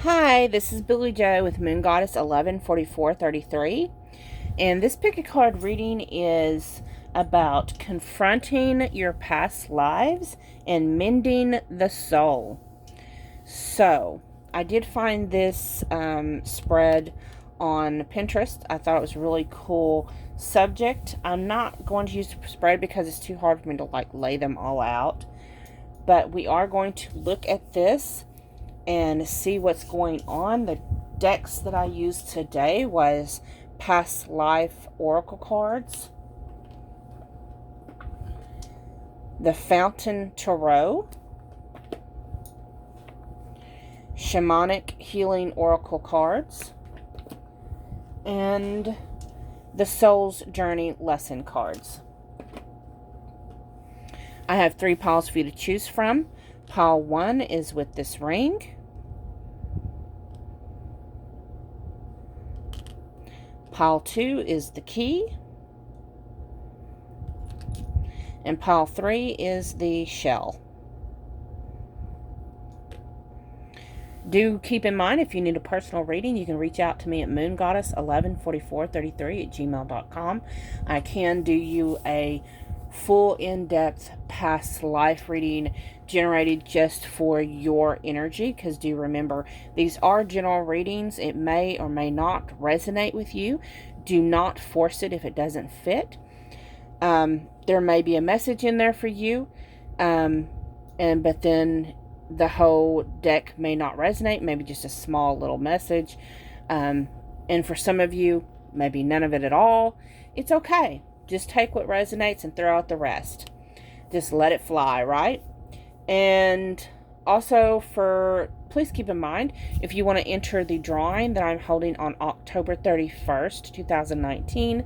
Hi, this is Billy Joe with Moon Goddess 114433, and this pick a card reading is about confronting your past lives and mending the soul. So, I did find this spread on Pinterest. I thought it was a really cool subject. I'm not going to use the spread because it's too hard for me to lay them all out, but we are going to look at this and see what's going on. The decks that I used today was past life oracle cards, the Fountain Tarot, shamanic healing oracle cards, and the Soul's Journey lesson cards. I have 3 piles for you to choose from. Pile 1 is with this ring. Pile 2 is the key. And pile 3 is the shell. Do keep in mind, if you need a personal reading, you can reach out to me at moongoddess114433@gmail.com. I can do you a full in-depth past life reading generated just for your energy, because do remember, these are general readings. It may or may not resonate with you. Do not force it if it doesn't fit. There may be a message in there for you, but then the whole deck may not resonate, maybe just a small little message. And for some of you, maybe none of it at all. It's okay. Just take what resonates and throw out the rest. Just let it fly, right? And also, please keep in mind, if you want to enter the drawing that I'm holding on October 31st, 2019,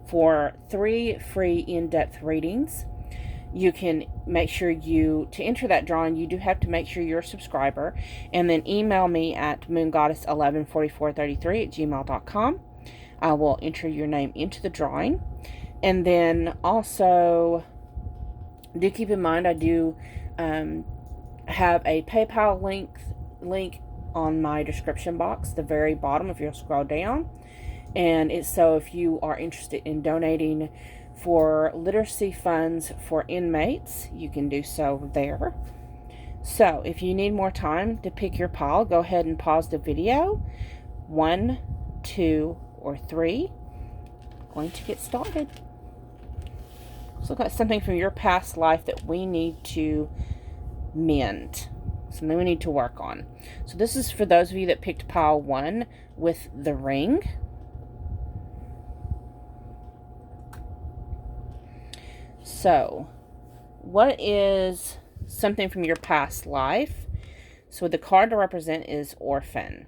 for 3 free in-depth readings, you can make sure to enter that drawing, you do have to make sure you're a subscriber, and then email me at moongoddess114433@gmail.com. I will enter your name into the drawing. And then also, do keep in mind, I do have a PayPal link on my description box, the very bottom if you'll scroll down. And it's so if you are interested in donating for literacy funds for inmates, you can do so there. So if you need more time to pick your pile, go ahead and pause the video. 1, 2, or 3. Going to get started. Let's look at something from your past life that we need to mend. Something we need to work on. So this is for those of you that picked pile 1 with the ring. So, what is something from your past life? So the card to represent is Orphan.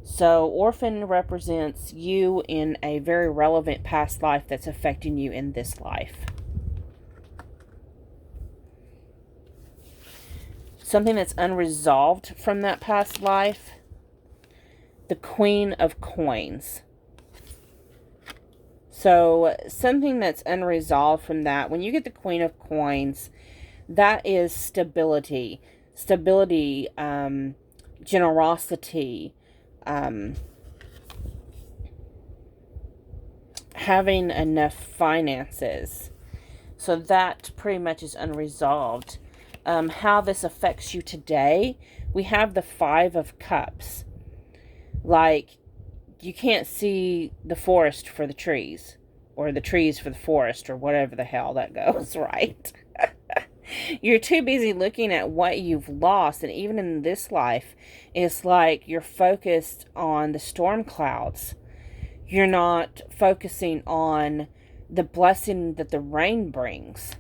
So Orphan represents you in a very relevant past life that's affecting you in this life. Something that's unresolved from that past life. The Queen of Coins. So something that's unresolved from that, when you get the Queen of Coins, that is stability, generosity, having enough finances. So that pretty much is unresolved. How this affects you today, we have the 5 of Cups. Like, you can't see the forest for the trees, or the trees for the forest, or whatever the hell that goes, right? You're too busy looking at what you've lost, and even in this life, it's like you're focused on the storm clouds. You're not focusing on the blessing that the rain brings.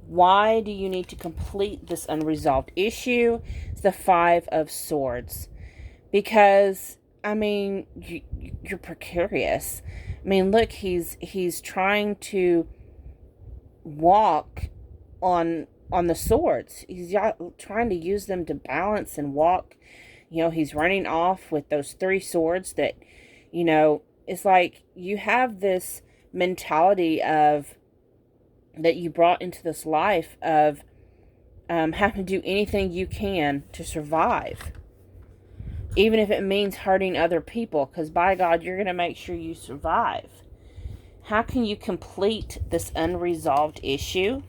Why do you need to complete this unresolved issue? It's the 5 of Swords. Because, I mean, you're precarious. I mean, look, he's trying to walk on the swords. He's trying to use them to balance and walk. You know, he's running off with those 3 swords that, it's like you have this mentality of that you brought into this life of having to do anything you can to survive. Even if it means hurting other people, because by God, you're going to make sure you survive. How can you complete this unresolved issue?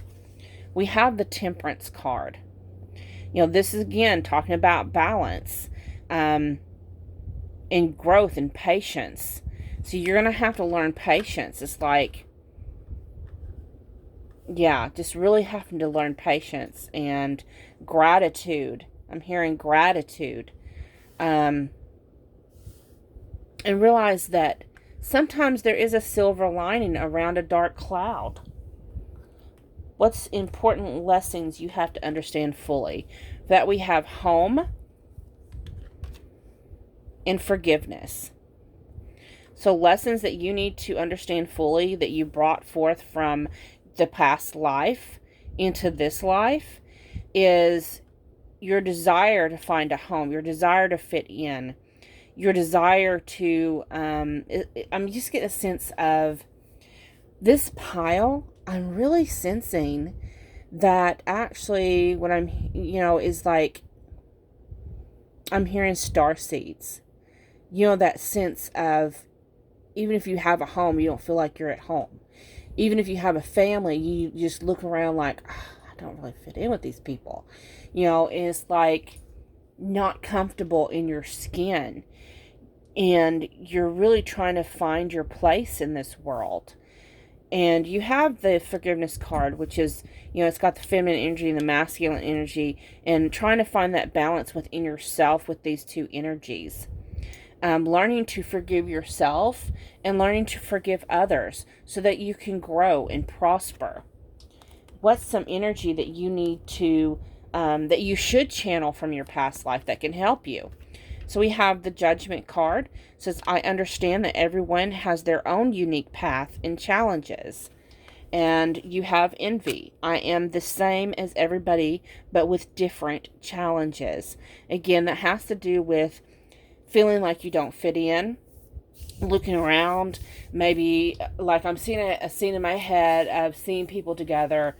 We have the Temperance card. This is again talking about balance and growth and patience. So you're going to have to learn patience. It's like, just really having to learn patience and gratitude. I'm hearing gratitude. And realize that sometimes there is a silver lining around a dark cloud. What's important lessons you have to understand fully? That we have home and forgiveness. So lessons that you need to understand fully that you brought forth from the past life into this life is your desire to find a home, your desire to fit in, your desire to, I'm just getting a sense of this pile. I'm really sensing that actually what I'm, is like, I'm hearing star seeds. That sense of, even if you have a home, you don't feel like you're at home. Even if you have a family, you just look around like, I don't really fit in with these people. And it's like not comfortable in your skin. And you're really trying to find your place in this world. And you have the forgiveness card, which is, it's got the feminine energy and the masculine energy, and trying to find that balance within yourself with these two energies. Learning to forgive yourself and learning to forgive others so that you can grow and prosper. What's some energy that you need to, that you should channel from your past life that can help you? So we have the Judgment card. It says, I understand that everyone has their own unique path and challenges. And you have Envy. I am the same as everybody, but with different challenges. Again, that has to do with feeling like you don't fit in, looking around, maybe like I'm seeing a scene in my head of seeing people together,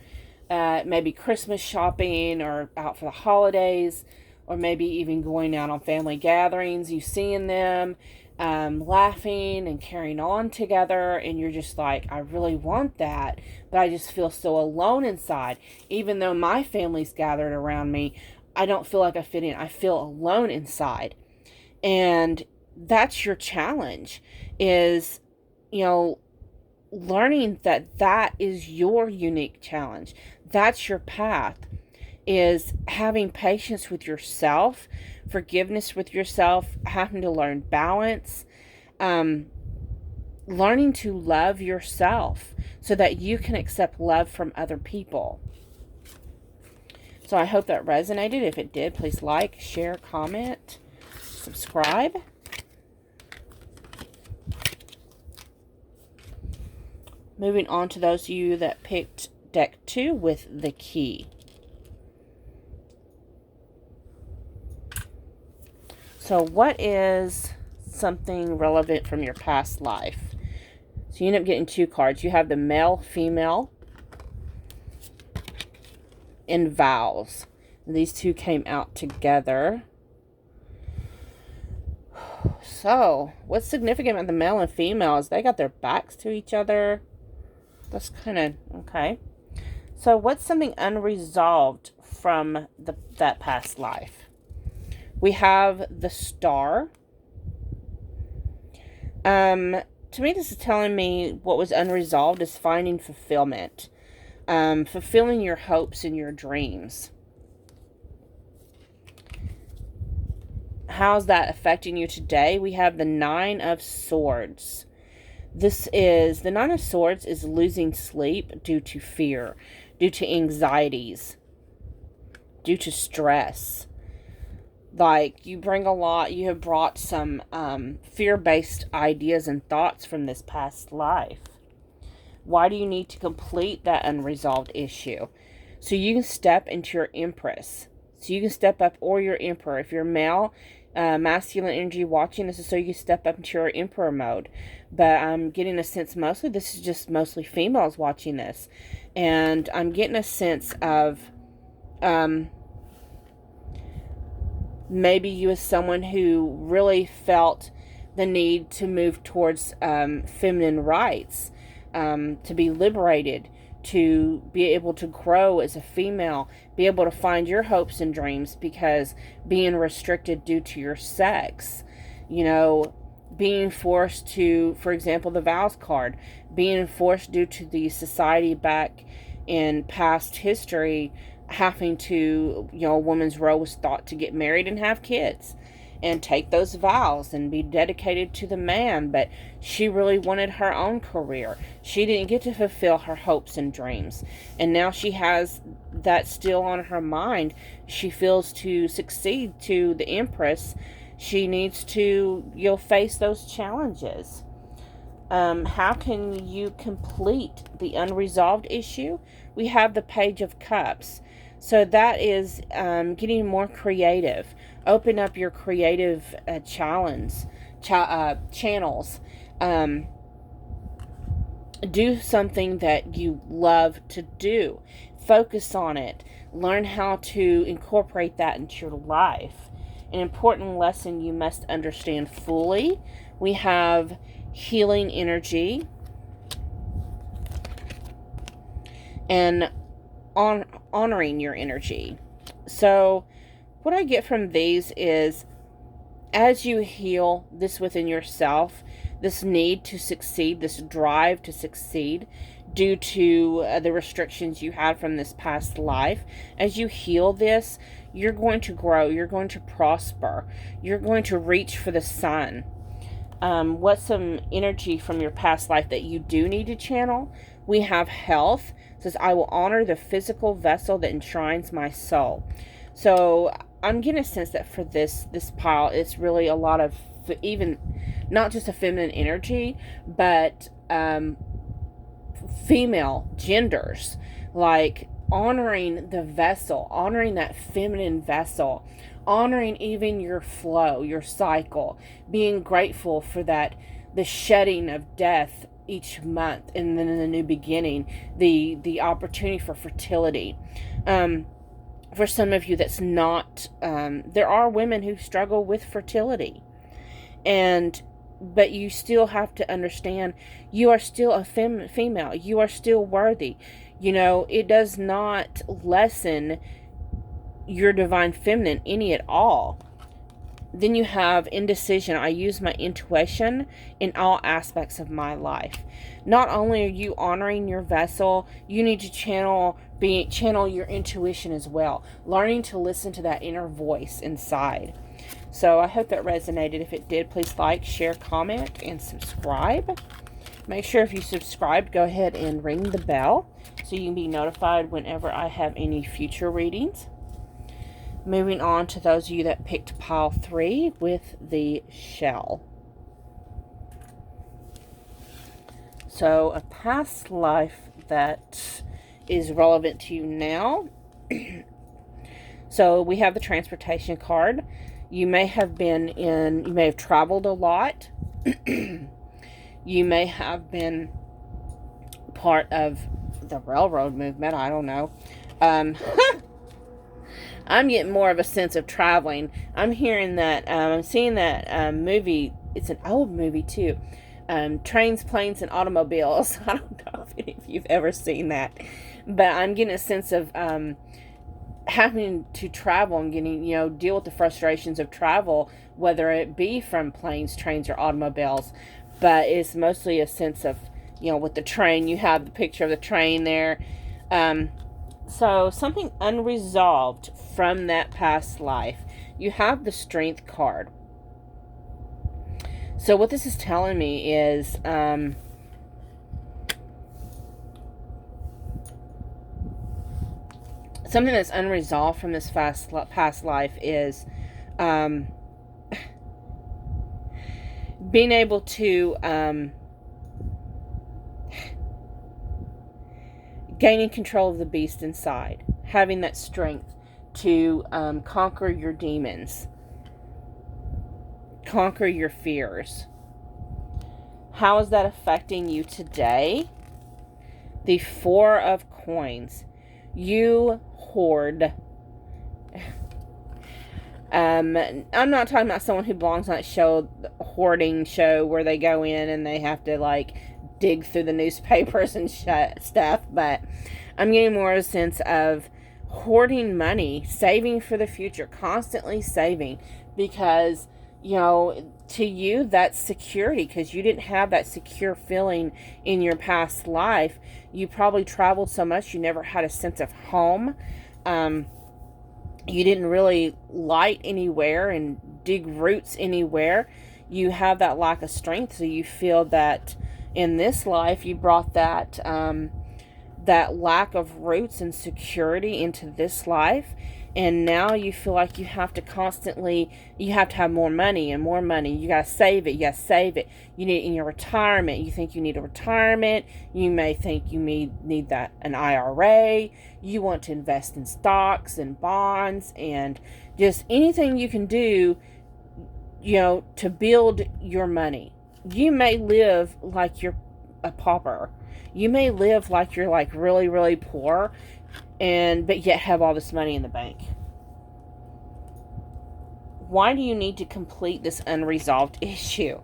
maybe Christmas shopping or out for the holidays, or maybe even going out on family gatherings, you seeing them laughing and carrying on together, and you're just like, I really want that, but I just feel so alone inside. Even though my family's gathered around me, I don't feel like I fit in. I feel alone inside. And that's your challenge, is, learning that is your unique challenge. That's your path, is having patience with yourself, forgiveness with yourself, having to learn balance, learning to love yourself so that you can accept love from other people. So I hope that resonated. If it did, please like, share, comment, subscribe. Moving on to those of you that picked deck 2 with the key. So what is something relevant from your past life? So you end up getting 2 cards. You have the male, female, and vows. And these 2 came out together. So, what's significant about the male and female is they got their backs to each other. That's kind of, okay. So, what's something unresolved from that past life? We have the Star. To me, this is telling me what was unresolved is finding fulfillment. Fulfilling your hopes and your dreams. How's that affecting you today? We have the 9 of Swords. The 9 of Swords is losing sleep due to fear, due to anxieties, due to stress. Like, you have brought some fear-based ideas and thoughts from this past life. Why do you need to complete that unresolved issue? So you can step into your Empress. So you can step up, or your Emperor. If you're male, masculine energy watching. This is so you can step up into your emperor mode. But I'm getting a sense mostly this is just mostly females watching this. And I'm getting a sense of maybe you as someone who really felt the need to move towards feminine rights, to be liberated, to be able to grow as a female, be able to find your hopes and dreams, because being restricted due to your sex, being forced to, for example, the vows card, being forced due to the society back in past history, having to, a woman's role was thought to get married and have kids and take those vows and be dedicated to the man, but she really wanted her own career. She didn't get to fulfill her hopes and dreams, and now she has that still on her mind. She feels to succeed to the Empress, she needs to, face those challenges. How can you complete the unresolved issue? We have the Page of Cups. So that is getting more creative. Open up your creative channels. Do something that you love to do. Focus on it. Learn how to incorporate that into your life. An important lesson you must understand fully. We have healing energy and honoring your energy. So what I get from these is, as you heal this within yourself, this need to succeed, this drive to succeed due to the restrictions you had from this past life, as you heal this, you're going to grow, you're going to prosper, you're going to reach for the sun. What's some energy from your past life that you do need to channel? We have health. It says, I will honor the physical vessel that enshrines my soul. So I'm getting a sense that for this pile, it's really a lot of, even not just a feminine energy, but female genders, like honoring the vessel, honoring that feminine vessel, honoring even your flow, your cycle, being grateful for that, the shedding of death each month, and then in the new beginning, the opportunity for fertility. For some of you, that's not, there are women who struggle with fertility, but you still have to understand you are still a female. You are still worthy. It does not lessen your divine feminine any at all. Then you have indecision. I use my intuition in all aspects of my life. Not only are you honoring your vessel, you need to channel your intuition as well. Learning to listen to that inner voice inside. So I hope that resonated. If it did, please like, share, comment, and subscribe. Make sure if you subscribed, go ahead and ring the bell so you can be notified whenever I have any future readings. Moving on to those of you that picked pile 3 with the shell. So a past life that is relevant to you now. So we have the transportation card. You may have traveled a lot. You may have been part of the railroad movement. I don't know. I'm getting more of a sense of traveling. I'm hearing that, I'm seeing that movie. It's an old movie too. Trains, Planes, and Automobiles. I don't know if any of you've ever seen that. But I'm getting a sense of having to travel and getting, deal with the frustrations of travel, whether it be from planes, trains, or automobiles. But it's mostly a sense of, with the train, you have the picture of the train there. So something unresolved from that past life. You have the Strength card. So what this is telling me is something that's unresolved from this past life is being able to gaining control of the beast inside, having that strength to conquer your demons. conquer your fears. How is that affecting you today? The Four of Coins. You hoard. I'm not talking about someone who belongs on that show, hoarding show, where they go in and they have to like dig through the newspapers and stuff, but I'm getting more a sense of hoarding money, saving for the future, constantly saving, because, you know, to you that's security, because you didn't have that secure feeling in your past life. You probably traveled so much you never had a sense of home. You didn't really light anywhere and dig roots anywhere. You have that lack of strength, so you feel that in this life you brought that that lack of roots and security into this life, and now you feel like you have to constantly, you have to have more money and more money. You got to save it. You got to save it. You need it in your retirement. You think you need a retirement. You may think you need that, an IRA. You want to invest in stocks and bonds and just anything you can do, you know, to build your money. You may live like you're a pauper. You may live like you're like really, really poor, but yet have all this money in the bank. Why do you need to complete this unresolved issue?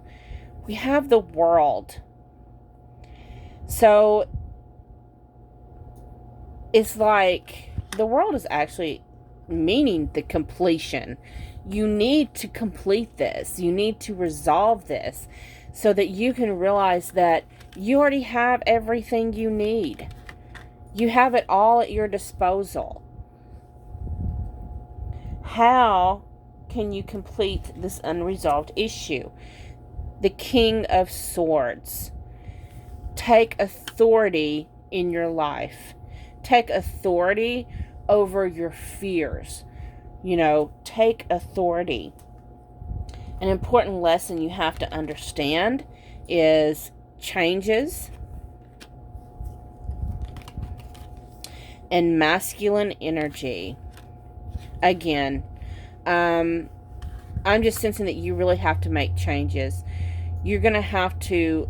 We have the World. So it's like the World is actually meaning the completion. You need to complete this. You need to resolve this so that you can realize that you already have everything you need. You have it all at your disposal. How can you complete this unresolved issue? The King of Swords. Take authority in your life. Take authority over your fears. You know, take authority. An important lesson you have to understand is changes and masculine energy. Again, I'm just sensing that you really have to make changes. You're going to have to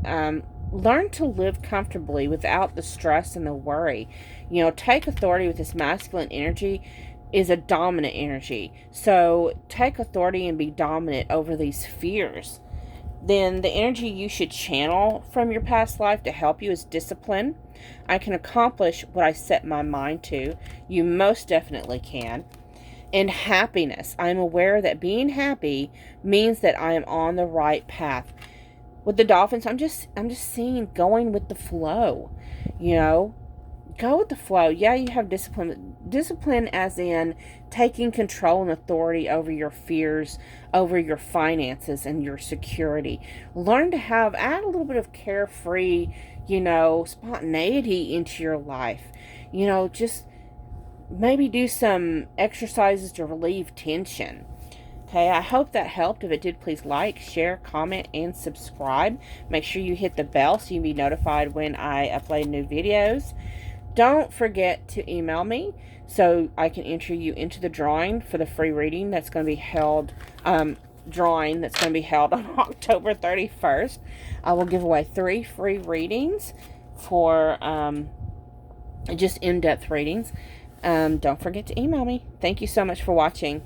learn to live comfortably without the stress and the worry. You know, take authority with this masculine energy is a dominant energy. So take authority and be dominant over these fears. Then the energy you should channel from your past life to help you is discipline. I can accomplish what I set my mind to. You most definitely can. And happiness. I'm aware that being happy means that I am on the right path. With the dolphins, I'm just seeing going with the flow. You know, go with the flow. Yeah, you have discipline. Discipline as in taking control and authority over your fears, over your finances and your security. Learn to add a little bit of carefree, you know, spontaneity into your life. You know, just maybe do some exercises to relieve tension. Okay, I hope that helped. If it did, please like, share, comment, and subscribe. Make sure you hit the bell so you can be notified when I upload new videos. Don't forget to email me so I can enter you into the drawing for the free reading that's going to be held, on October 31st. I will give away 3 free readings for just in-depth readings. Don't forget to email me. Thank you so much for watching.